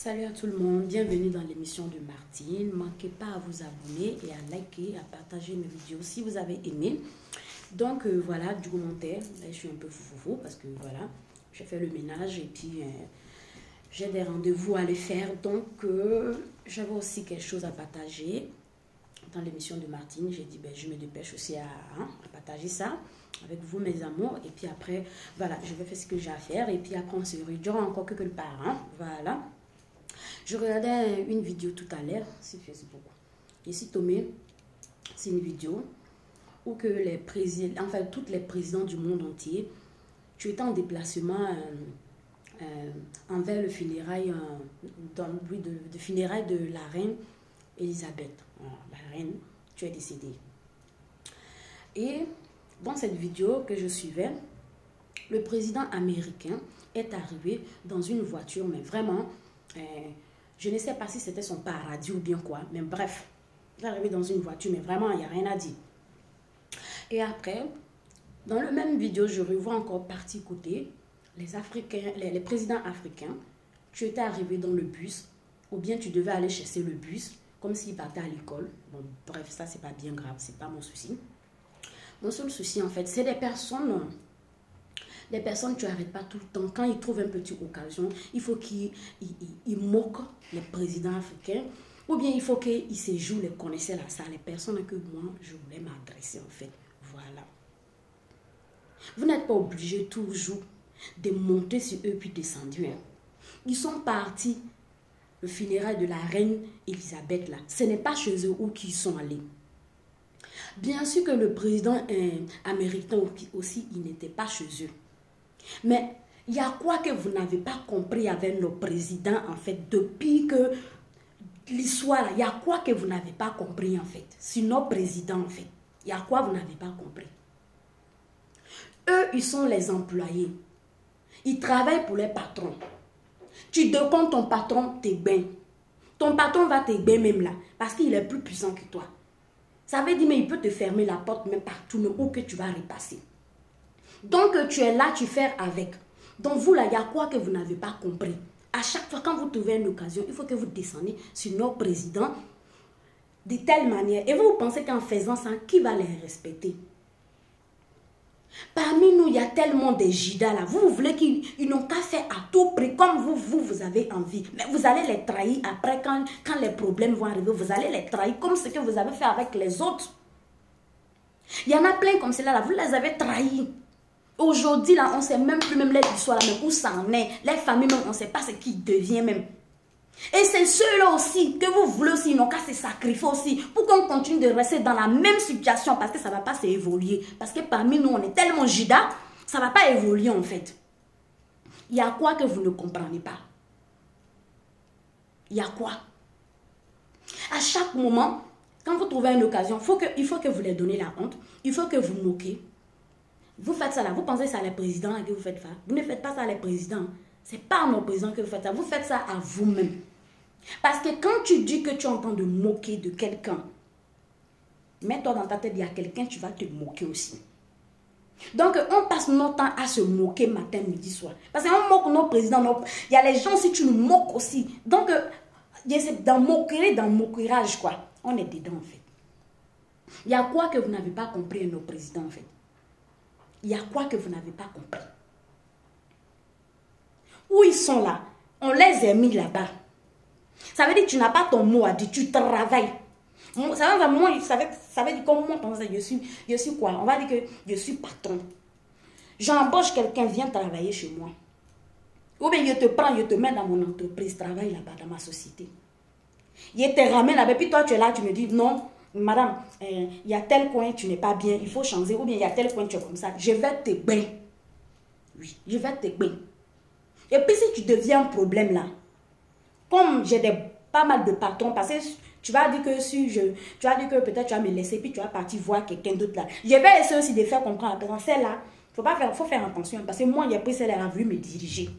Salut à tout le monde, bienvenue dans l'émission de Martine. Ne manquez pas à vous abonner et à liker, à partager mes vidéos si vous avez aimé. Donc voilà, du commentaire, là, je suis un peu foufou parce que voilà, j'ai fait le ménage et puis j'ai des rendez-vous à aller faire. Donc j'avais aussi quelque chose à partager dans l'émission de Martine. J'ai dit, je me dépêche aussi à partager ça avec vous mes amours. Et puis après, voilà, je vais faire ce que j'ai à faire et puis après on se rejoint encore quelque part. Voilà. Je regardais une vidéo tout à l'heure sur Facebook. Ici, Tomé, c'est une vidéo où que les présidents, enfin, tous les présidents du monde entier, tu étais en déplacement envers le funérail, de funérailles de la reine Elisabeth. La reine, tu es décédée. Et dans cette vidéo que je suivais, le président américain est arrivé dans une voiture, mais vraiment... je ne sais pas si c'était son paradis ou bien quoi, mais bref, il est arrivé dans une voiture, mais vraiment, il n'y a rien à dire. Et après, dans le même vidéo, je revois encore partie côté, les présidents africains, tu étais arrivé dans le bus, ou bien tu devais aller chercher le bus, comme s'ils partaient à l'école. Bon, bref, ça, c'est pas bien grave, c'est pas mon souci. Mon seul souci, en fait, c'est des personnes... Les personnes, tu n'arrêtes pas tout le temps. Quand ils trouvent une petite occasion, il faut qu'ils moquent les présidents africains. Ou bien il faut qu'ils se jouent les connaisseurs là. Ça, les personnes que moi, je voulais m'adresser en fait. Voilà. Vous n'êtes pas obligé toujours de monter sur eux puis descendre. Ils sont partis. Le funérail de la reine Elisabeth là. Ce n'est pas chez eux où qu'ils sont allés. Bien sûr que le président américain aussi, il n'était pas chez eux. Mais il y a quoi que vous n'avez pas compris avec nos présidents en fait depuis que l'histoire, il y a quoi que vous n'avez pas compris en fait sur nos présidents en fait. Il y a quoi vous n'avez pas compris. Eux, ils sont les employés. Ils travaillent pour les patrons. Tu dépends ton patron, t'es bien. Ton patron va te bien même là parce qu'il est plus puissant que toi. Ça veut dire mais il peut te fermer la porte même partout mais où que tu vas repasser. Donc, tu es là, tu fais avec. Donc, vous, là, il y a quoi que vous n'avez pas compris. À chaque fois, quand vous trouvez une occasion, il faut que vous descendiez sur nos présidents de telle manière. Et vous pensez qu'en faisant ça, qui va les respecter? Parmi nous, il y a tellement de jidas là. Vous voulez qu'ils n'ont qu'à faire à tout prix, comme vous avez envie. Mais vous allez les trahir après, quand les problèmes vont arriver, vous allez les trahir comme ce que vous avez fait avec les autres. Il y en a plein comme cela là, vous les avez trahis. Aujourd'hui, là, on ne sait même plus même l'histoire, même où ça en est. Les familles, même, on ne sait pas ce qui devient même. Et c'est ceux-là aussi que vous voulez aussi, ils n'ont qu'à se sacrifier aussi pour qu'on continue de rester dans la même situation parce que ça ne va pas s'évoluer. Parce que parmi nous, on est tellement jida, ça ne va pas évoluer en fait. Il y a quoi que vous ne comprenez pas? Il y a quoi? À chaque moment, quand vous trouvez une occasion, il faut que vous leur donnez la honte, il faut que vous moquez. Vous faites ça là, vous pensez que c'est à les présidents que vous faites ça. Vous ne faites pas ça à les présidents. Ce n'est pas à nos présidents que vous faites ça. Vous faites ça à vous-même. Parce que quand tu dis que tu es en train de moquer de quelqu'un, mets-toi dans ta tête, il y a quelqu'un, tu vas te moquer aussi. Donc, on passe notre temps à se moquer matin, midi, soir. Parce qu'on moque nos présidents. Il y a les gens aussi, tu nous moques aussi. Donc, dans moquerie, dans moquerage, quoi. On est dedans, en fait. Il y a quoi que vous n'avez pas compris nos présidents, en fait? Il y a quoi que vous n'avez pas compris? Où ils sont là? On les a mis là-bas. Ça veut dire que tu n'as pas ton mot à dire, tu travailles. Ça veut dire comme moi, je suis quoi? On va dire que je suis patron. J'embauche quelqu'un, viens travailler chez moi. Ou bien je te prends, je te mets dans mon entreprise, travaille là-bas, dans ma société. Je te ramène là-bas, puis toi tu es là, tu me dis non. Madame, il y a tel coin, tu n'es pas bien, il faut changer. Ou bien il y a tel coin, tu es comme ça. Je vais te baigner. Oui, je vais te baigner. Et puis si tu deviens un problème là, comme j'ai pas mal de patrons, parce que tu vas dire que tu vas dire que peut-être tu vas me laisser, puis tu vas partir voir quelqu'un d'autre là. Je vais essayer aussi de faire comprendre à la personne, celle-là, il faut faire attention. Parce que moi, j'ai pris celle-là, elle a voulu me diriger.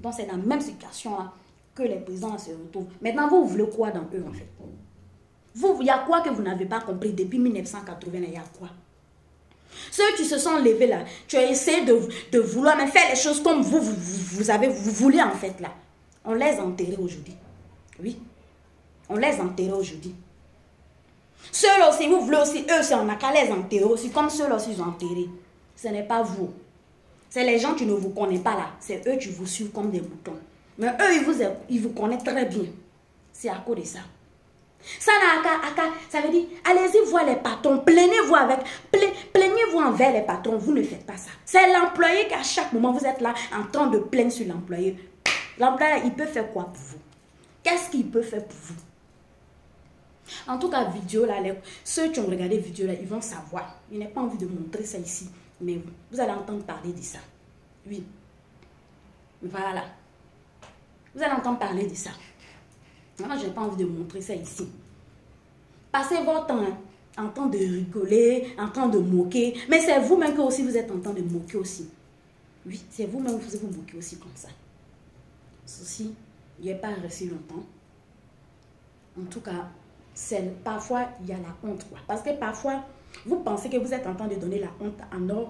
Donc c'est dans la même situation là que les présidents se retrouvent. Maintenant, vous voulez quoi dans eux en fait? Vous, il y a quoi que vous n'avez pas compris depuis 1980, il y a quoi? Ceux qui se sont levés là, tu as essayé de vouloir mais faire les choses comme vous voulez en fait là. On les a enterrés aujourd'hui. Oui. On les a enterrés aujourd'hui. Ceux-là aussi, vous voulez aussi, eux, on n'a qu'à les enterrer aussi, comme ceux-là aussi, ils ont enterré. Ce n'est pas vous. C'est les gens qui ne vous connaissent pas là. C'est eux qui vous suivent comme des moutons. Mais eux, ils vous connaissent très bien. C'est à cause de ça. Ça n'a qu'à, ça veut dire, allez-y voir les patrons, plaignez-vous envers les patrons, vous ne faites pas ça. C'est l'employé qu'à chaque moment, vous êtes là en train de plaindre sur l'employé. L'employé, il peut faire quoi pour vous? Qu'est-ce qu'il peut faire pour vous? En tout cas, vidéo là, ceux qui ont regardé vidéo là, ils vont savoir. Je n'ai pas envie de montrer ça ici, mais vous allez entendre parler de ça. Oui. Voilà. Vous allez entendre parler de ça. Moi, je n'ai pas envie de montrer ça ici. Passez votre temps en train de rigoler, en train de moquer. Mais c'est vous-même que aussi vous êtes en train de moquer aussi. Oui, c'est vous-même que vous moquez aussi comme ça. Ceci, il n'y a pas resté longtemps. En tout cas, parfois, il y a la honte. Quoi. Parce que parfois, vous pensez que vous êtes en train de donner la honte à nos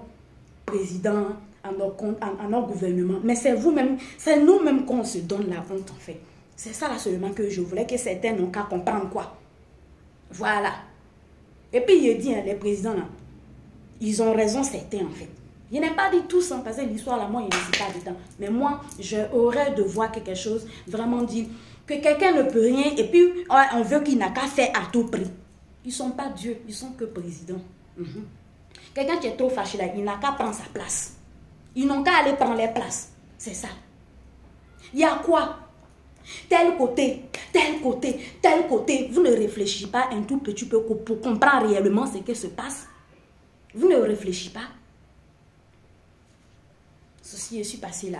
présidents, à nos gouvernements. Mais c'est vous-même, c'est nous-mêmes qu'on se donne la honte en fait. C'est ça là seulement que je voulais que certains n'ont qu'à comprendre quoi. Voilà. Et puis il dit, hein, les présidents là, ils ont raison certains en fait. Je n'ai pas dit tous, hein, parce que l'histoire là, moi, il ne suis pas dedans. Mais moi, j'aurais de voir quelque chose, vraiment dire que quelqu'un ne peut rien et puis on veut qu'il n'a qu'à faire à tout prix. Ils ne sont pas Dieu, ils sont que présidents. Quelqu'un qui est trop fâché là, il n'a qu'à prendre sa place. Ils n'ont qu'à aller prendre les places. C'est ça. Il y a quoi? Tel côté, tel côté, tel côté. Vous ne réfléchissez pas un tout petit peu pour comprendre réellement ce qui se passe. Vous ne réfléchissez pas. Ceci, je suis passé là.